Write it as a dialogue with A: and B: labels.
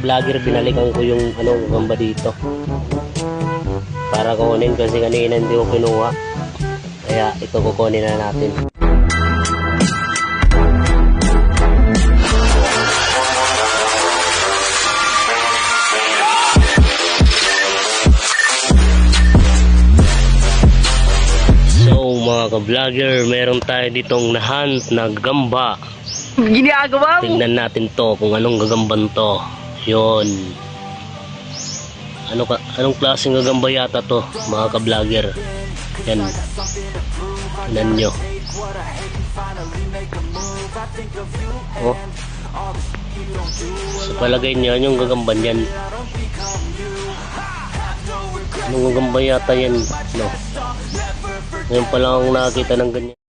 A: ka-vlogger, binalikan ko yung gagamba dito. Para kunin kasi kanina hindi ko kinuha. Kaya ito kukunin na natin. Mga ka-vlogger, meron tayo ditong nahunt na gagamba.
B: Ginagawa mo?
A: Tingnan natin to kung anong gagamban to. Yun. Anong klaseng gagamba yata to, mga ka-vlogger? Yan. Tingnan nyo. Oh. So palagay nyo, yung gagamban yan. Anong gagamba yata yan? No. Ngayon pa lang akong nakakita ng ganyan.